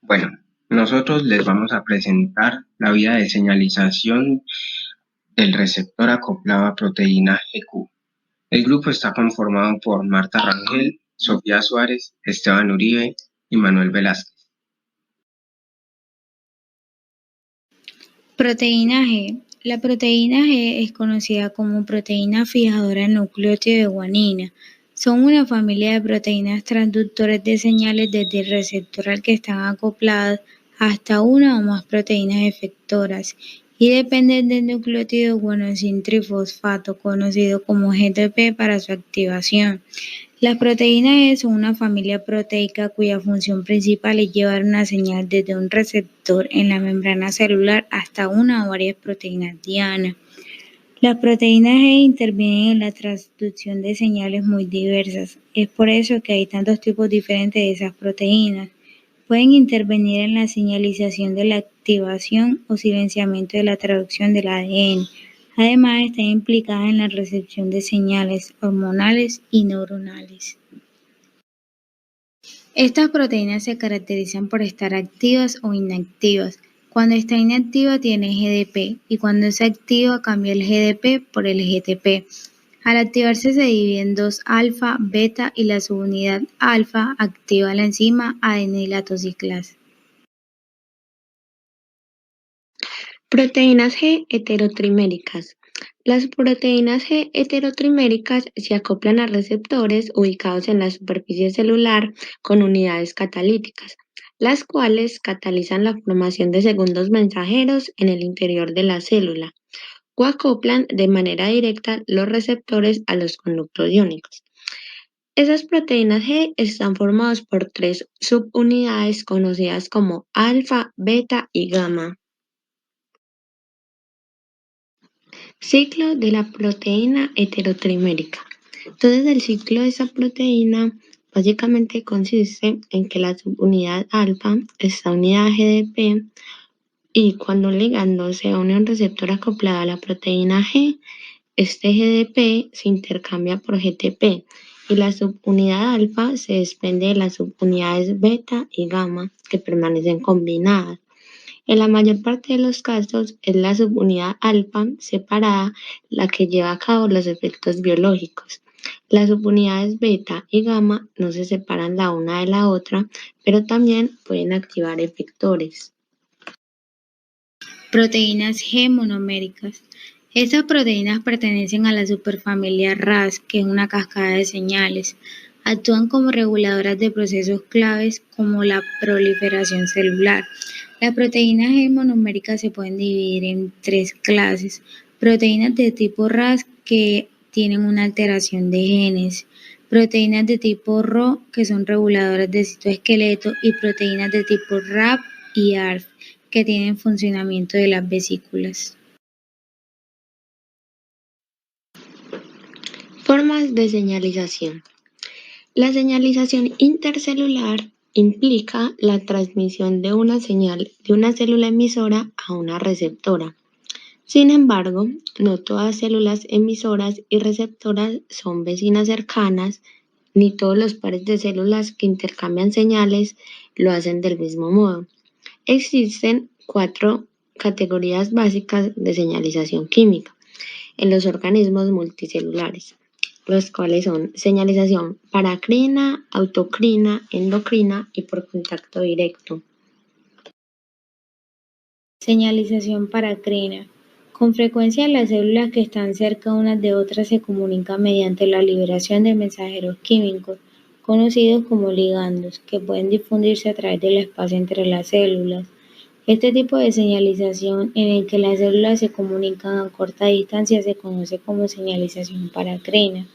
Bueno, nosotros les vamos a presentar la vía de señalización del receptor acoplado a proteína GQ. El grupo está conformado por Marta Rangel, Sofía Suárez, Esteban Uribe y Manuel Velázquez. Proteína G. La proteína G es conocida como proteína fijadora nucleótido de guanina. Son una familia de proteínas transductores de señales desde el receptor al que están acopladas hasta una o más proteínas efectoras y dependen del nucleótido guanosin trifosfato, conocido como GTP, para su activación. Las proteínas E son una familia proteica cuya función principal es llevar una señal desde un receptor en la membrana celular hasta una o varias proteínas diana. Las proteínas E intervienen en la transducción de señales muy diversas. Es por eso que hay tantos tipos diferentes de esas proteínas. Pueden intervenir en la señalización de la activación o silenciamiento de la traducción del ADN. Además, están implicadas en la recepción de señales hormonales y neuronales. Estas proteínas se caracterizan por estar activas o inactivas. Cuando está inactiva tiene GDP y cuando se activa cambia el GDP por el GTP. Al activarse se divide en dos alfa, beta y la subunidad alfa activa la enzima adenilatocisclasa. Proteínas G heterotriméricas. Las proteínas G heterotriméricas se acoplan a receptores ubicados en la superficie celular con unidades catalíticas, las cuales catalizan la formación de segundos mensajeros en el interior de la célula o acoplan de manera directa los receptores a los conductos iónicos. Esas proteínas G están formadas por tres subunidades conocidas como alfa, beta y gamma. Ciclo de la proteína heterotrimérica. Entonces, el ciclo de esa proteína básicamente consiste en que la subunidad alfa está unida a GDP y cuando un ligando se une a un receptor acoplado a la proteína G, este GDP se intercambia por GTP y la subunidad alfa se desprende de las subunidades beta y gamma que permanecen combinadas. En la mayor parte de los casos es la subunidad alfa separada la que lleva a cabo los efectos biológicos. Las subunidades beta y gamma no se separan la una de la otra, pero también pueden activar efectores. Proteínas G monoméricas. Estas proteínas pertenecen a la superfamilia RAS, que es una cascada de señales. Actúan como reguladoras de procesos claves como la proliferación celular. Las proteínas G monoméricas se pueden dividir en tres clases. Proteínas de tipo RAS que tienen una alteración de genes, proteínas de tipo RHO que son reguladoras de citoesqueleto y proteínas de tipo RAP y ARF que tienen funcionamiento de las vesículas. Formas de señalización. La señalización intercelular implica la transmisión de una señal de una célula emisora a una receptora. Sin embargo, no todas células emisoras y receptoras son vecinas cercanas, ni todos los pares de células que intercambian señales lo hacen del mismo modo. Existen 4 categorías básicas de señalización química en los organismos multicelulares, los cuales son señalización paracrina, autocrina, endocrina y por contacto directo. Señalización paracrina. Con frecuencia las células que están cerca unas de otras se comunican mediante la liberación de mensajeros químicos, conocidos como ligandos, que pueden difundirse a través del espacio entre las células. Este tipo de señalización en el que las células se comunican a corta distancia se conoce como señalización paracrina.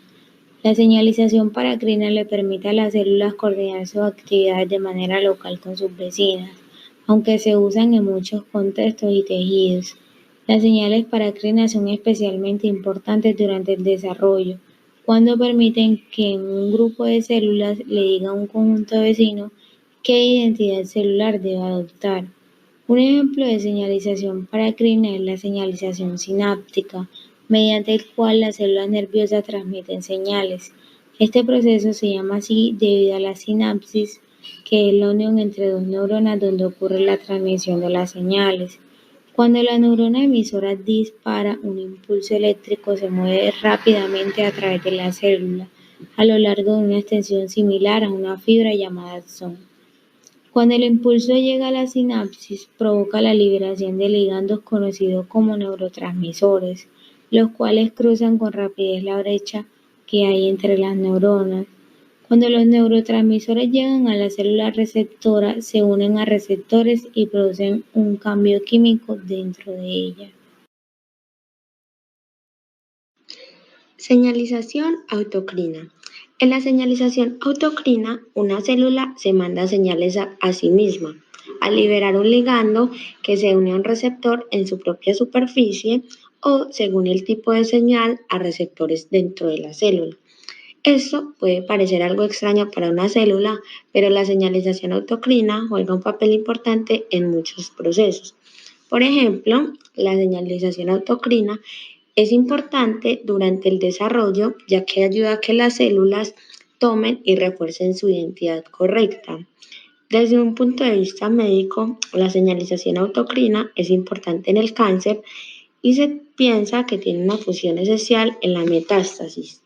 La señalización paracrina le permite a las células coordinar sus actividades de manera local con sus vecinas, aunque se usan en muchos contextos y tejidos. Las señales paracrinas son especialmente importantes durante el desarrollo, cuando permiten que un grupo de células le diga a un conjunto vecino qué identidad celular debe adoptar. Un ejemplo de señalización paracrina es la señalización sináptica, mediante el cual las células nerviosas transmiten señales. Este proceso se llama así debido a la sinapsis, que es la unión entre dos neuronas donde ocurre la transmisión de las señales. Cuando la neurona emisora dispara un impulso eléctrico, se mueve rápidamente a través de la célula, a lo largo de una extensión similar a una fibra llamada axón. Cuando el impulso llega a la sinapsis, provoca la liberación de ligandos conocidos como neurotransmisores, los cuales cruzan con rapidez la brecha que hay entre las neuronas. Cuando los neurotransmisores llegan a la célula receptora, se unen a receptores y producen un cambio químico dentro de ella. Señalización autocrina. En la señalización autocrina, una célula se manda señales a sí misma al liberar un ligando que se une a un receptor en su propia superficie o, según el tipo de señal, a receptores dentro de la célula. Esto puede parecer algo extraño para una célula, pero la señalización autocrina juega un papel importante en muchos procesos. Por ejemplo, la señalización autocrina es importante durante el desarrollo, ya que ayuda a que las células tomen y refuercen su identidad correcta. Desde un punto de vista médico, la señalización autocrina es importante en el cáncer y se piensa que tiene una función esencial en la metástasis.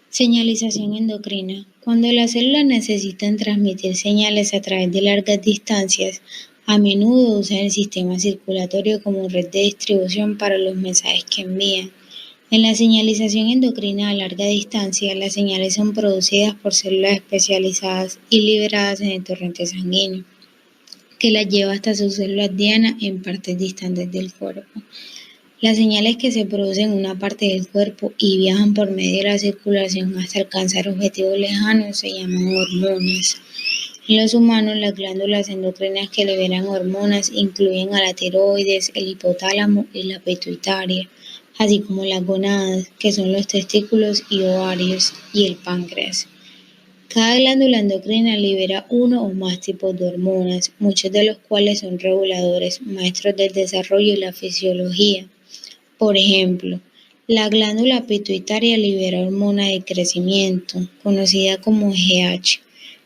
Señalización endocrina. Cuando las células necesitan transmitir señales a través de largas distancias, a menudo usan el sistema circulatorio como red de distribución para los mensajes que envían. En la señalización endocrina a larga distancia, las señales son producidas por células especializadas y liberadas en el torrente sanguíneo, que las lleva hasta sus células diana en partes distantes del cuerpo. Las señales que se producen en una parte del cuerpo y viajan por medio de la circulación hasta alcanzar objetivos lejanos se llaman hormonas. En los humanos, las glándulas endocrinas que liberan hormonas incluyen a la tiroides, el hipotálamo y la pituitaria, así como las gonadas, que son los testículos y ovarios, y el páncreas. Cada glándula endocrina libera uno o más tipos de hormonas, muchos de los cuales son reguladores, maestros del desarrollo y la fisiología. Por ejemplo, la glándula pituitaria libera hormona de crecimiento, conocida como GH,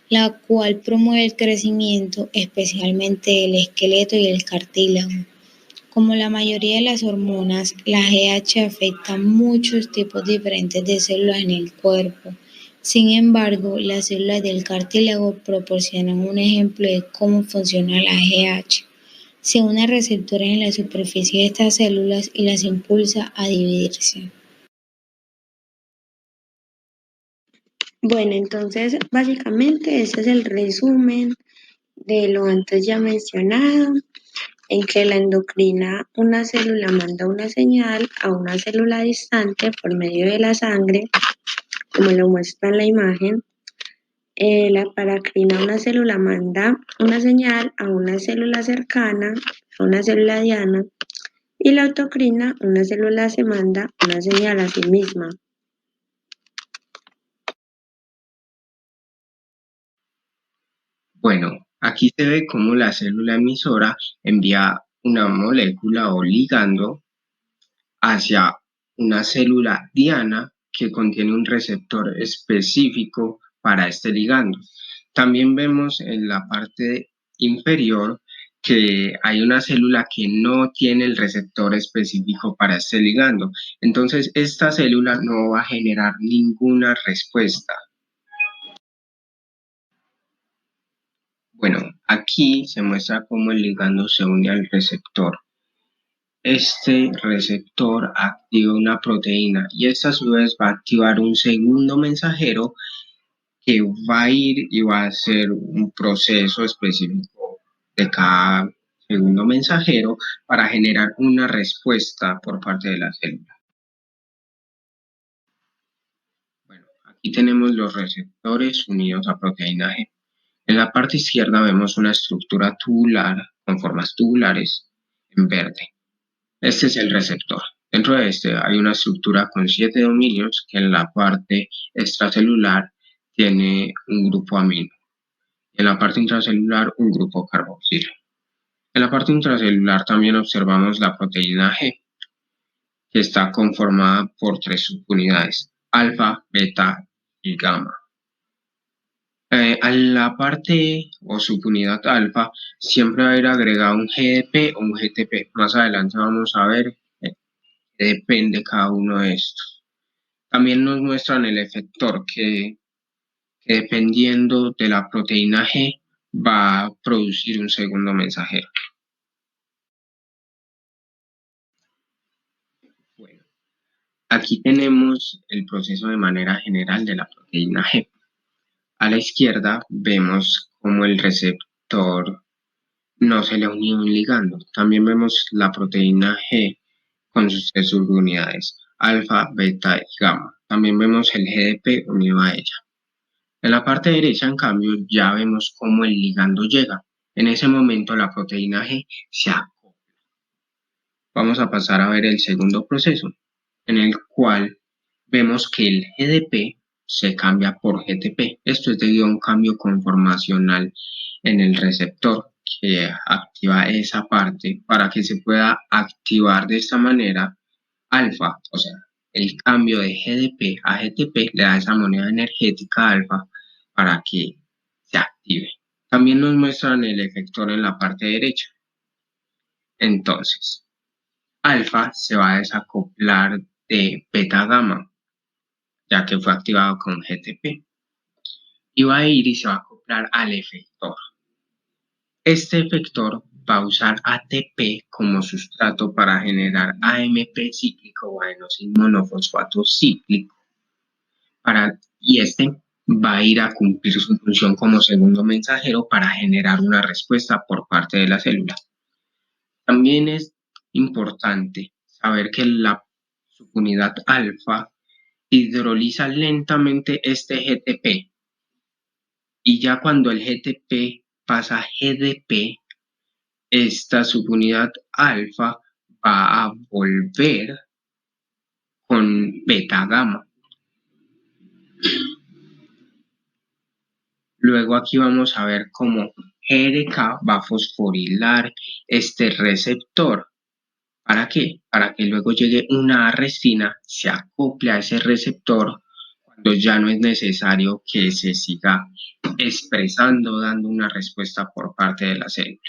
la cual promueve el crecimiento especialmente del esqueleto y el cartílago. Como la mayoría de las hormonas, la GH afecta a muchos tipos diferentes de células en el cuerpo. Sin embargo, las células del cartílago proporcionan un ejemplo de cómo funciona la GH. Se une a receptores en la superficie de estas células y las impulsa a dividirse. Bueno, entonces básicamente ese es el resumen de lo antes ya mencionado, en que la endocrina, una célula manda una señal a una célula distante por medio de la sangre, como lo muestra en la imagen. La paracrina, una célula manda una señal a una célula cercana, a una célula diana, y la autocrina, una célula se manda una señal a sí misma. Bueno, aquí se ve cómo la célula emisora envía una molécula o ligando hacia una célula diana que contiene un receptor específico para este ligando. También vemos en la parte inferior que hay una célula que no tiene el receptor específico para este ligando. Entonces, esta célula no va a generar ninguna respuesta. Bueno, aquí se muestra cómo el ligando se une al receptor. Este receptor activa una proteína y esta a su vez va a activar un segundo mensajero que va a ir y va a hacer un proceso específico de cada segundo mensajero para generar una respuesta por parte de la célula. Bueno, aquí tenemos los receptores unidos a proteína G. En la parte izquierda vemos una estructura tubular con formas tubulares en verde. Este es el receptor. Dentro de este hay una estructura con 7 dominios que en la parte extracelular tiene un grupo amino. En la parte intracelular un grupo carboxilo. En la parte intracelular también observamos la proteína G, que está conformada por 3 subunidades, alfa, beta y gamma. A la parte o subunidad alfa siempre va a ir agregado un GDP o un GTP. Más adelante vamos a ver qué depende cada uno de estos. También nos muestran el efector que dependiendo de la proteína G va a producir un segundo mensajero. Bueno, aquí tenemos el proceso de manera general de la proteína G. A la izquierda vemos cómo el receptor no se le ha unido un ligando. También vemos la proteína G con sus tres subunidades, alfa, beta y gamma. También vemos el GDP unido a ella. En la parte derecha, en cambio, ya vemos cómo el ligando llega. En ese momento la proteína G se acopla. Vamos a pasar a ver el segundo proceso, en el cual vemos que el GDP se cambia por GTP. Esto es debido a un cambio conformacional en el receptor que activa esa parte para que se pueda activar de esta manera alfa, o sea, el cambio de GDP a GTP le da esa moneda energética alfa para que se active. También nos muestran el efector en la parte derecha. Entonces, alfa se va a desacoplar de beta gamma, ya que fue activado con GTP, y va a ir y se va a acoplar al efector. Este efector va a usar ATP como sustrato para generar AMP cíclico o adenosín monofosfato cíclico, y este va a ir a cumplir su función como segundo mensajero para generar una respuesta por parte de la célula. También es importante saber que la subunidad alfa hidroliza lentamente este GTP, y ya cuando el GTP pasa a GDP, esta subunidad alfa va a volver con beta gamma. Luego aquí vamos a ver cómo GRK va a fosforilar este receptor. ¿Para qué? Para que luego llegue una arrestina, se acople a ese receptor cuando ya no es necesario que se siga expresando, dando una respuesta por parte de la célula.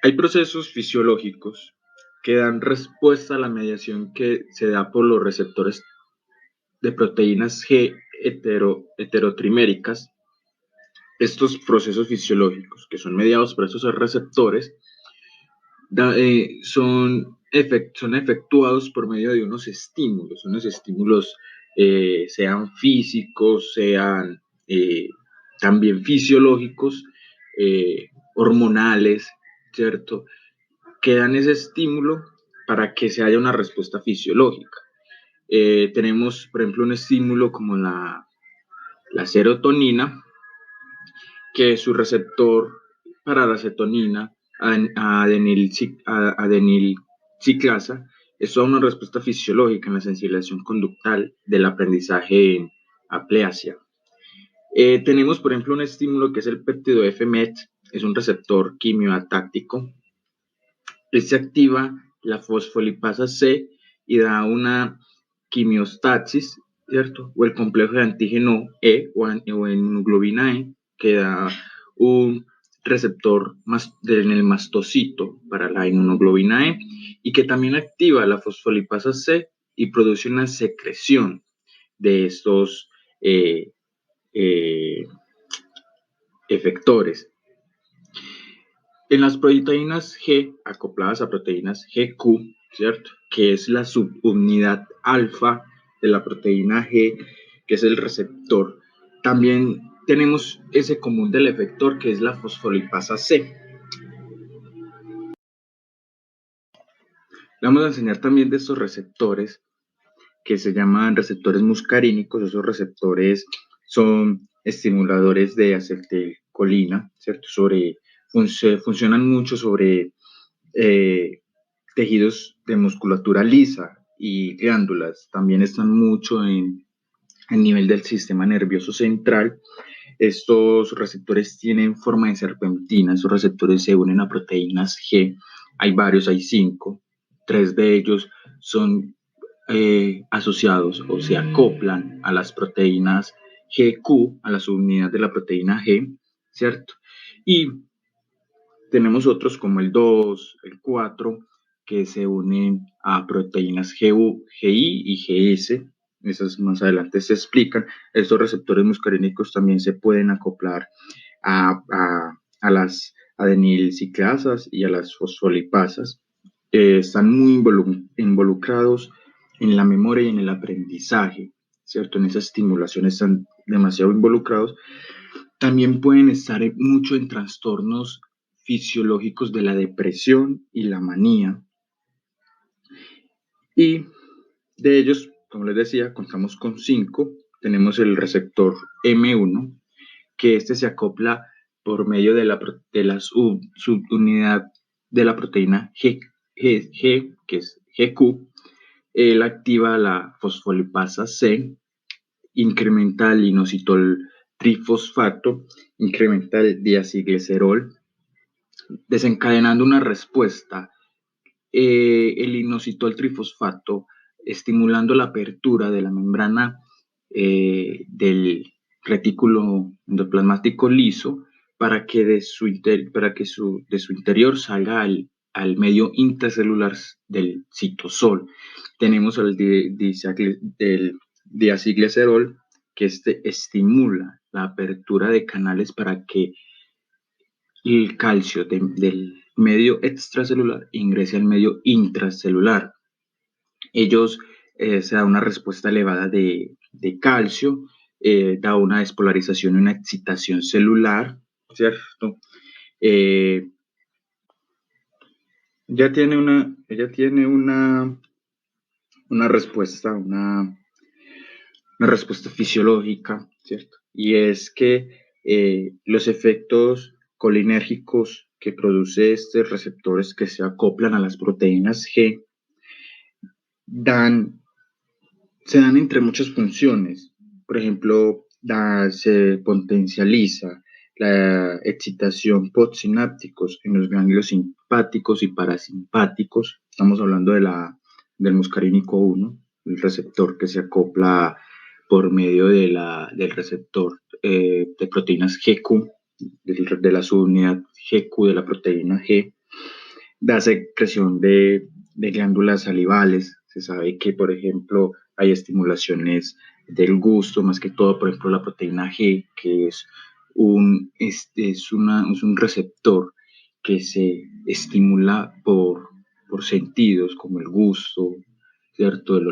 Hay procesos fisiológicos que dan respuesta a la mediación que se da por los receptores de proteínas G heterotriméricas. Estos procesos fisiológicos, que son mediados por estos receptores, son efectuados por medio de unos estímulos sean físicos, sean también fisiológicos, hormonales, ¿cierto? Que dan ese estímulo para que se haya una respuesta fisiológica. Tenemos, por ejemplo, un estímulo como la serotonina, que su receptor para la serotonina, adenilciclasa, es toda una respuesta fisiológica en la sensibilización conductal del aprendizaje en aplasia. Tenemos, por ejemplo, un estímulo que es el péptido FMET, es un receptor quimioatáctico. Este activa la fosfolipasa C y da una quimiostasis, ¿cierto? O el complejo de antígeno E o inmunoglobina E, que da un receptor en el mastocito para la inmunoglobina E, y que también activa la fosfolipasa C y produce una secreción de estos efectores. En las proteínas G, acopladas a proteínas GQ, ¿cierto? Que es la subunidad alfa de la proteína G, que es el receptor, también tenemos ese común del efector, que es la fosfolipasa C. Le vamos a enseñar también de estos receptores, que se llaman receptores muscarínicos. Esos receptores son estimuladores de acetilcolina, ¿cierto? Funcionan mucho sobre tejidos de musculatura lisa y glándulas. También están mucho en nivel del sistema nervioso central. Estos receptores tienen forma de serpentina. Esos receptores se unen a proteínas G. Hay varios, hay 5. 3 de ellos son asociados o se acoplan a las proteínas GQ, a la subunidad de la proteína G, ¿cierto? Y tenemos otros como el 2, el 4, que se unen a proteínas GU, GI y GS. Esas más adelante se explican. Estos receptores muscarínicos también se pueden acoplar a las adenilciclasas y a las fosfolipasas. Están muy involucrados en la memoria y en el aprendizaje, ¿cierto? En esa estimulación están demasiado involucrados. También pueden estar mucho en trastornos fisiológicos de la depresión y la manía. Y de ellos, como les decía, contamos con 5. Tenemos el receptor M1, que este se acopla por medio de la subunidad de la proteína G, que es GQ. Él activa la fosfolipasa C, incrementa el inositol trifosfato, incrementa el diacilglicerol, desencadenando una respuesta. El inositol trifosfato, estimulando la apertura de la membrana del retículo endoplasmático liso para que de su interior salga al medio intracelular del citosol. Tenemos el diacilglicerol, que estimula la apertura de canales para que el calcio del medio extracelular ingrese al medio intracelular. Ellos se da una respuesta elevada de calcio, da una despolarización y una excitación celular, ¿cierto? Ella tiene una respuesta, una respuesta fisiológica, ¿cierto? Y es que los efectos colinérgicos que produce estos receptores que se acoplan a las proteínas G se dan entre muchas funciones. Por ejemplo, se potencializa la excitación postsinápticos en los ganglios simpáticos y parasimpáticos. Estamos hablando del muscarínico 1, el receptor que se acopla por medio del receptor de proteínas GQ, de la subunidad GQ de la proteína G. Da secreción de glándulas salivales. Se sabe que, por ejemplo, hay estimulaciones del gusto, más que todo, por ejemplo, la proteína G, que es un receptor que se estimula por sentidos como el gusto, ¿cierto? El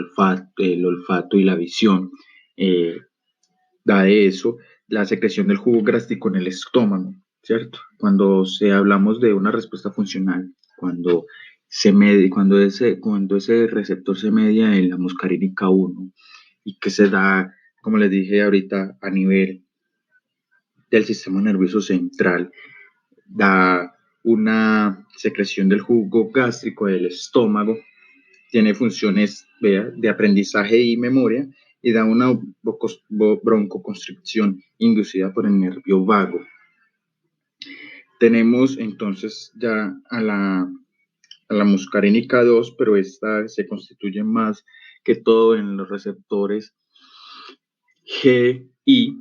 olfato y la visión. Da de eso la secreción del jugo gástrico en el estómago, ¿cierto? Cuando hablamos de una respuesta funcional, cuando ese receptor se media en la muscarínica 1 y que se da, como les dije ahorita, a nivel del sistema nervioso central, da una secreción del jugo gástrico del estómago, tiene funciones de aprendizaje y memoria, y da una broncoconstricción inducida por el nervio vago. Tenemos entonces ya a la muscarínica 2, pero esta se constituye más que todo en los receptores GI.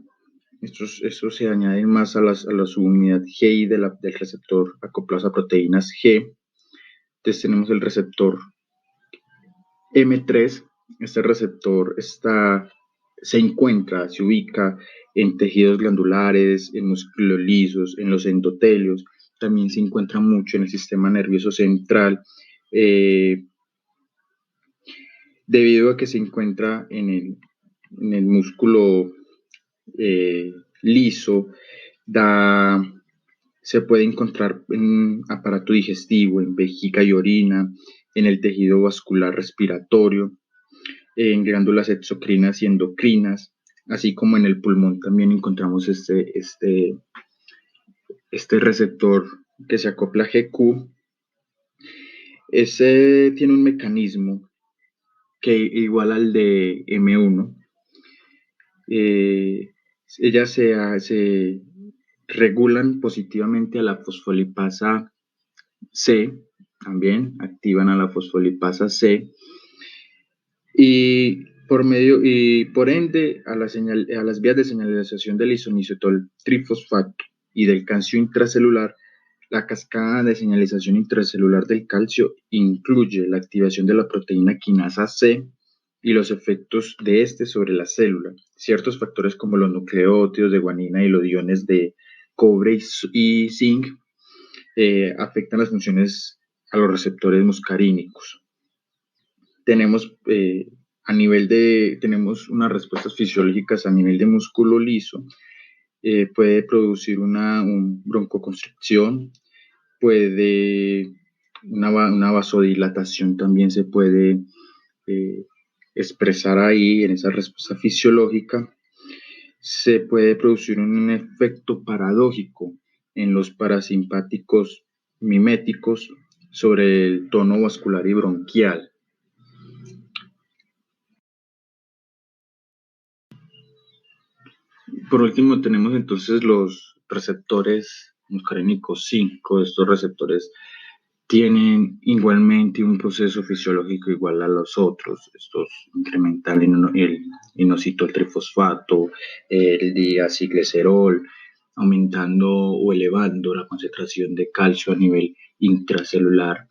Estos se añaden más a la subunidad GI del receptor acoplado a proteínas G. Entonces tenemos el receptor M3. Este receptor se ubica en tejidos glandulares, en músculos lisos, en los endotelios. También se encuentra mucho en el sistema nervioso central, debido a que se encuentra en el músculo liso. Se puede encontrar en aparato digestivo, en vejiga y orina, en el tejido vascular respiratorio, en glándulas exocrinas y endocrinas, así como en el pulmón también encontramos este receptor que se acopla a GQ. Ese tiene un mecanismo que igual al de M1. Ellas se regulan positivamente a la fosfolipasa C, también activan a la fosfolipasa C, y por ende a las vías de señalización del isonisitol trifosfato y del calcio intracelular. La cascada de señalización intracelular del calcio incluye la activación de la proteína quinasa C y los efectos de este sobre la célula. Ciertos factores como los nucleótidos de guanina y los iones de cobre y zinc afectan las funciones a los receptores muscarínicos. Tenemos tenemos unas respuestas fisiológicas a nivel de músculo liso. Puede producir una broncoconstricción, una vasodilatación también se puede expresar ahí en esa respuesta fisiológica. Se puede producir un efecto paradójico en los parasimpáticos miméticos sobre el tono vascular y bronquial. Por último, tenemos entonces los receptores muscarínicos 5. Estos receptores tienen igualmente un proceso fisiológico igual a los otros. Estos incrementan el inositol trifosfato, el diacilglicerol, aumentando o elevando la concentración de calcio a nivel intracelular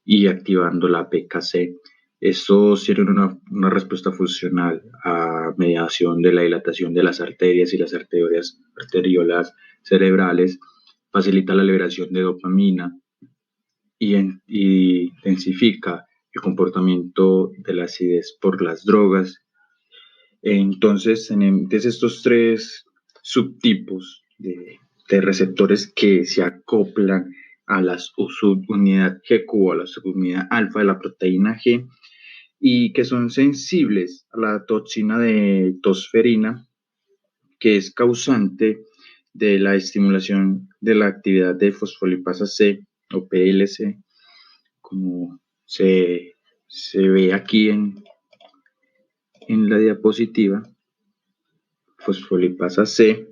y activando la PKC. Estos tienen una respuesta funcional a mediación de la dilatación de las arterias y las arteriolas cerebrales, facilita la liberación de dopamina y intensifica el comportamiento de la acidez por las drogas. Entonces, estos tres subtipos de receptores que se acoplan a la subunidad GQ o a la subunidad alfa de la proteína G y que son sensibles a la toxina de tosferina, que es causante de la estimulación de la actividad de fosfolipasa C o PLC, como se ve aquí en la diapositiva, fosfolipasa C.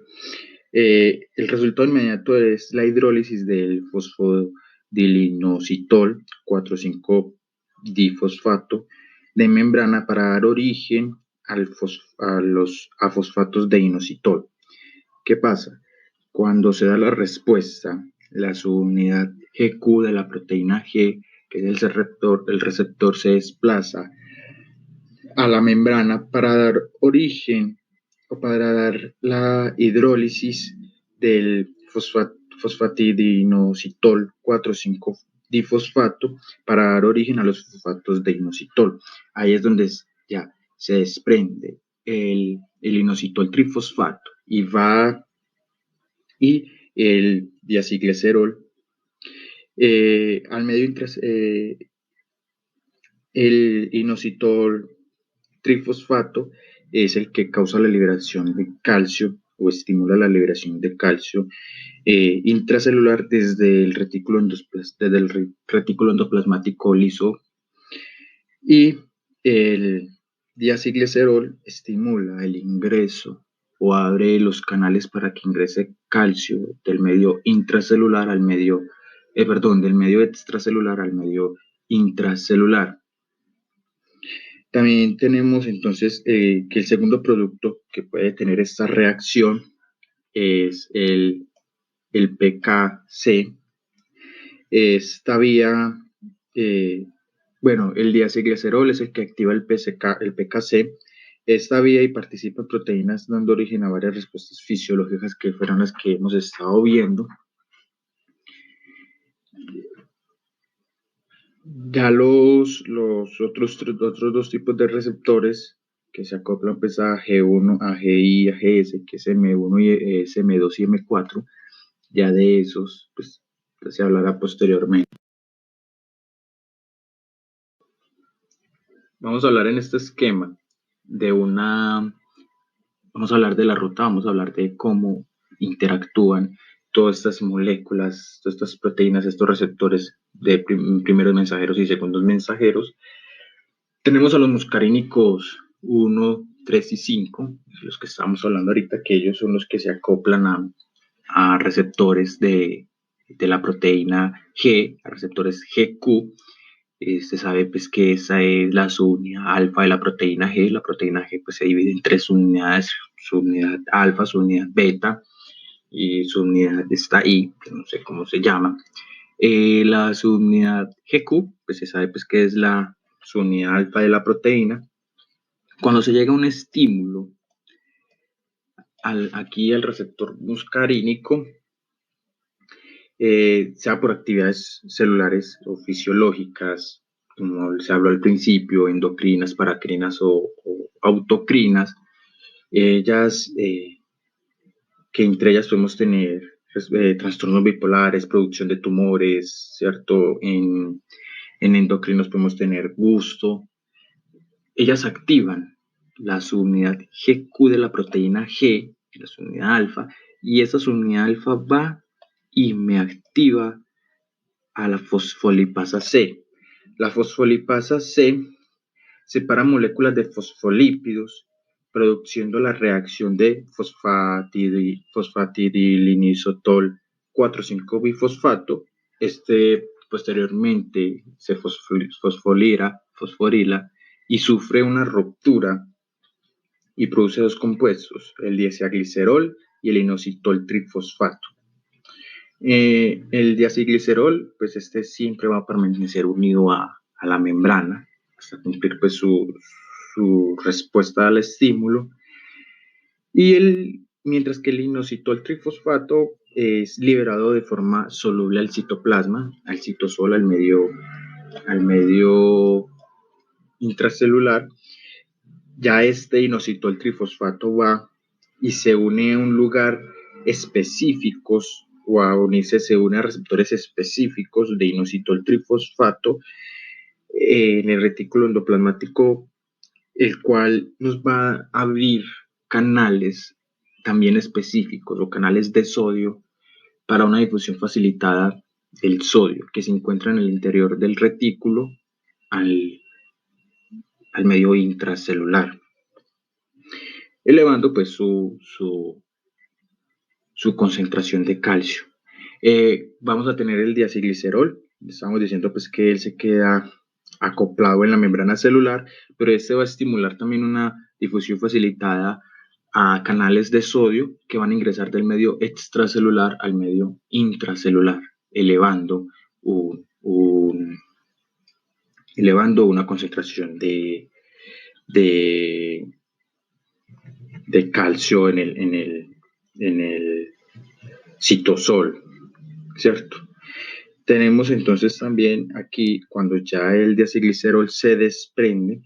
El resultado inmediato es la hidrólisis del fosfodiilinositol 4,5-difosfato de membrana para dar origen a fosfatos de inositol. ¿Qué pasa? Cuando se da la respuesta, la subunidad GQ de la proteína G, que es el receptor se desplaza a la membrana para dar origen o para dar la hidrólisis del fosfatidinoositol 4,5-difosfato para dar origen a los fosfatos de inositol. Ahí es donde ya se desprende el inositol trifosfato y el diacilglicerol al medio el inositol trifosfato es el que causa la liberación de calcio o estimula la liberación de calcio intracelular desde el retículo endoplasmático liso, y el diacilglicerol estimula el ingreso o abre los canales para que ingrese calcio del medio intracelular al medio, del medio extracelular al medio intracelular. También tenemos entonces que el segundo producto que puede tener esta reacción es el PKC. Esta vía, el diacilglicerol es el que activa el PKC. Esta vía y participa en proteínas dando origen a varias respuestas fisiológicas que fueron las que hemos estado viendo. Ya los otros dos tipos de receptores que se acoplan pues a G1, a GI, a GS, que es M1 y SM2 y M4, ya de esos pues se hablará posteriormente. Vamos a hablar en este esquema vamos a hablar de la ruta, vamos a hablar de cómo interactúan todas estas moléculas, todas estas proteínas, estos receptores de primeros mensajeros y segundos mensajeros. Tenemos a los muscarínicos 1, 3 y 5, los que estamos hablando ahorita, que ellos son los que se acoplan a receptores de la proteína G, a receptores GQ, Se sabe pues que esa es la subunidad alfa de la proteína G. La proteína G pues se divide en tres subunidades: subunidad alfa, subunidad beta y subunidad esta I, que no sé cómo se llama. La subunidad GQ pues se sabe pues que es la subunidad alfa de la proteína. Cuando se llega a un estímulo aquí al receptor muscarínico, sea por actividades celulares o fisiológicas, como se habló al principio, endocrinas, paracrinas o autocrinas, ellas, que entre ellas podemos tener trastornos bipolares, producción de tumores, ¿cierto? En endocrinos podemos tener gusto. Ellas activan la subunidad GQ de la proteína G, la subunidad alfa, y esa subunidad alfa va y me activa a la fosfolipasa C. La fosfolipasa C separa moléculas de fosfolípidos, produciendo la reacción de fosfatidilinisotol 4,5-bifosfato. Posteriormente se fosforila y sufre una ruptura y produce dos compuestos, el diacilglicerol y el inositol trifosfato. El diacilglicerol, pues siempre va a permanecer unido a la membrana hasta cumplir pues su respuesta al estímulo. Mientras que el inositol trifosfato es liberado de forma soluble al citoplasma, al citosol, al medio intracelular. Ya inositol trifosfato va y se une a un lugar específicos, o a unirse se une a receptores específicos de inositol trifosfato en el retículo endoplasmático, el cual nos va a abrir canales también específicos o canales de sodio para una difusión facilitada del sodio que se encuentra en el interior del retículo al medio intracelular, elevando pues su concentración de calcio. Vamos a tener el diacilglicerol. Estamos diciendo pues que él se queda acoplado en la membrana celular, pero va a estimular también una difusión facilitada a canales de sodio que van a ingresar del medio extracelular al medio intracelular, elevando una concentración de calcio en el citosol, ¿cierto? Tenemos entonces también aquí, cuando ya el diacilglicerol se desprende,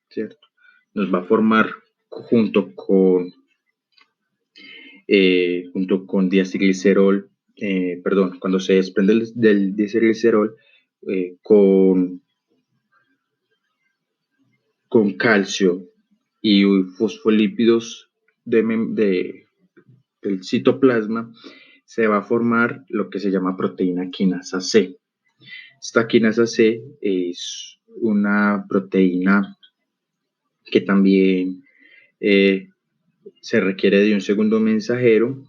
¿cierto? Nos va a formar junto con diacilglicerol, cuando se desprende del diacilglicerol con calcio y fosfolípidos del citoplasma, se va a formar lo que se llama proteína quinasa C. Esta quinasa C es una proteína que también se requiere de un segundo mensajero.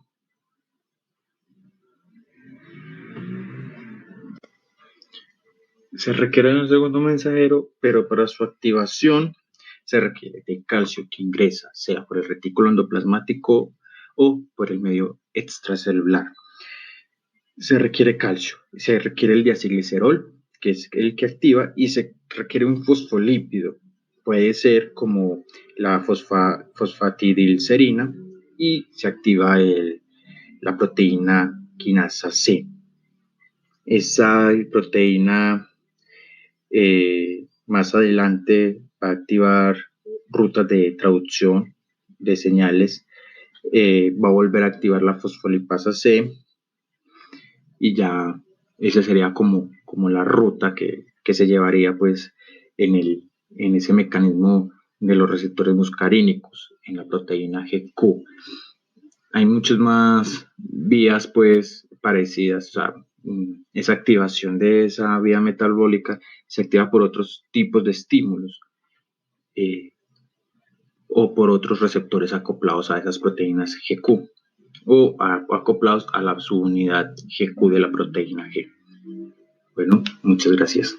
Pero para su activación se requiere de calcio que ingresa, sea por el retículo endoplasmático o por el medio extracelular. Se requiere calcio, se requiere el diacilglicerol, que es el que activa, y se requiere un fosfolípido. Puede ser como la fosfatidilcerina, y se activa la proteína quinasa C. Esa proteína más adelante va a activar rutas de traducción de señales, va a volver a activar la fosfolipasa C, y ya esa sería como la ruta que se llevaría pues en ese mecanismo de los receptores muscarínicos en la proteína GQ. Hay muchas más vías pues parecidas, o sea, esa activación de esa vía metabólica se activa por otros tipos de estímulos o por otros receptores acoplados a esas proteínas GQ o acoplados a la subunidad GQ de la proteína G. Bueno, muchas gracias.